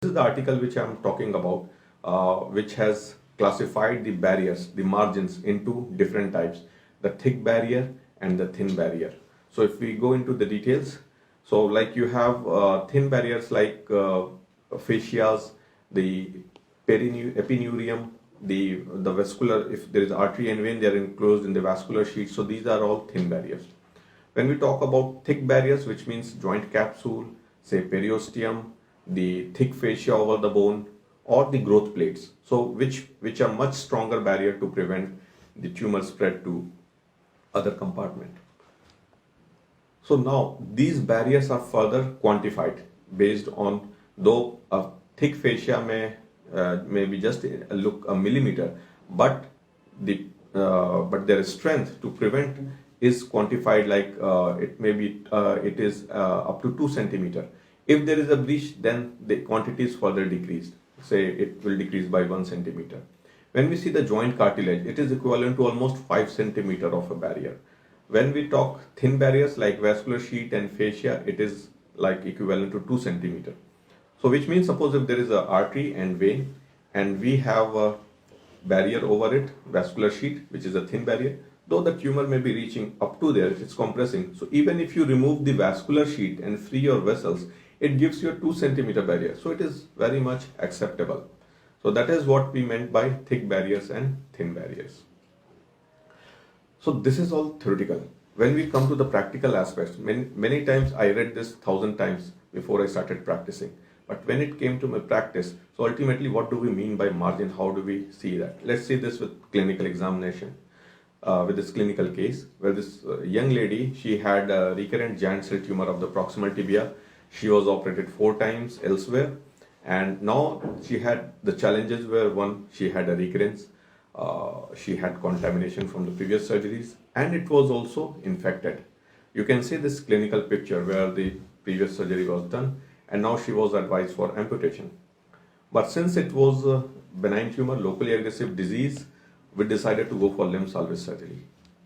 This is the article which I am talking about, which has classified the barriers, the margins into different types, the thick barrier and the thin barrier. So if we go into the details, so like you have thin barriers like fascias, the epineurium, the vascular, if there is artery and vein, they are enclosed in the vascular sheet. So these are all thin barriers. When we talk about thick barriers, which means joint capsule, say periosteum, the thick fascia over the bone, or the growth plates, so which are much stronger barrier to prevent the tumor spread to other compartment. So now these barriers are further quantified based on, though a thick fascia may be just look a millimeter, but their strength to prevent is quantified like it is up to 2 centimeter. If there is a breach, then the quantity is further decreased. Say it will decrease by 1 centimeter. When we see the joint cartilage, it is equivalent to almost 5 centimeter of a barrier. When we talk thin barriers like vascular sheet and fascia, it is like equivalent to 2 centimeter. So which means, suppose if there is a artery and vein and we have a barrier over it, vascular sheet, which is a thin barrier, though the tumor may be reaching up to there, it's compressing. So even if you remove the vascular sheet and free your vessels, it gives you a 2 centimeter barrier. So it is very much acceptable. So that is what we meant by thick barriers and thin barriers. So this is all theoretical. When we come to the practical aspects, many times I read this 1,000 times before I started practicing. But when it came to my practice, so ultimately what do we mean by margin? How do we see that? Let's see this with clinical examination. With this clinical case where this young lady, she had a recurrent giant cell tumor of the proximal tibia. She was operated 4 times elsewhere, and now she had the challenges where one, she had a recurrence, she had contamination from the previous surgeries, and it was also infected. You can see this clinical picture where the previous surgery was done, and now she was advised for amputation. But since it was a benign tumor, locally aggressive disease, we decided to go for limb salvage surgery.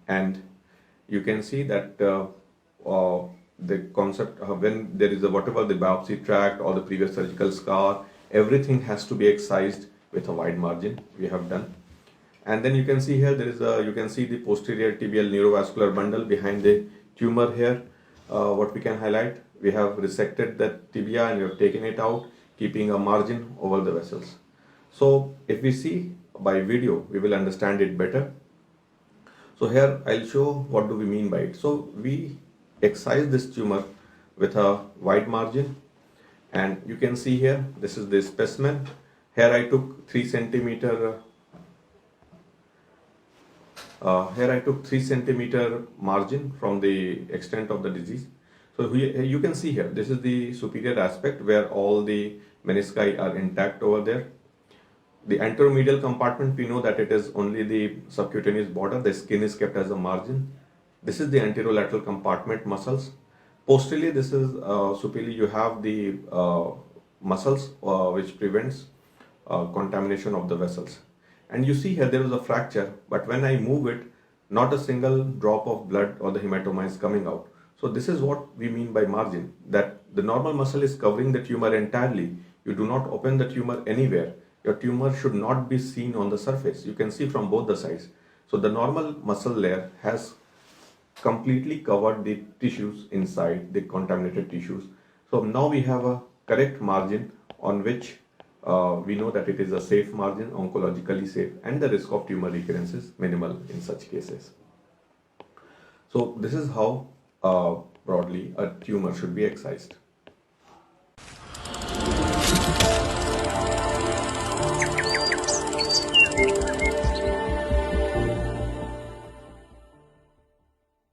And you can see that the concept when there is a whatever the biopsy tract or the previous surgical scar, everything has to be excised with a wide margin we have done. And then you can see here you can see the posterior tibial neurovascular bundle behind the tumor here. What we can highlight, we have resected the tibia and we have taken it out, keeping a margin over the vessels. So if we see by video, we will understand it better. So here I'll show what do we mean by it. So we excise this tumor with a wide margin, and you can see here, this is the specimen. Here I took 3 centimeter margin from the extent of the disease. So you can see here, this is the superior aspect where all the menisci are intact over there. The anteromedial compartment, we know that it is only the subcutaneous border, the skin is kept as a margin. This is the anterolateral compartment muscles. Posteriorly, this is superiorly, you have the muscles which prevents contamination of the vessels. And you see here there is a fracture, but when I move it, not a single drop of blood or the hematoma is coming out. So this is what we mean by margin, that the normal muscle is covering the tumor entirely. You do not open the tumor anywhere. Your tumor should not be seen on the surface. You can see from both the sides. So the normal muscle layer has completely covered the tissues inside, the contaminated tissues. So now we have a correct margin on which we know that it is a safe margin, oncologically safe, and the risk of tumor recurrence is minimal in such cases. So this is how broadly a tumor should be excised.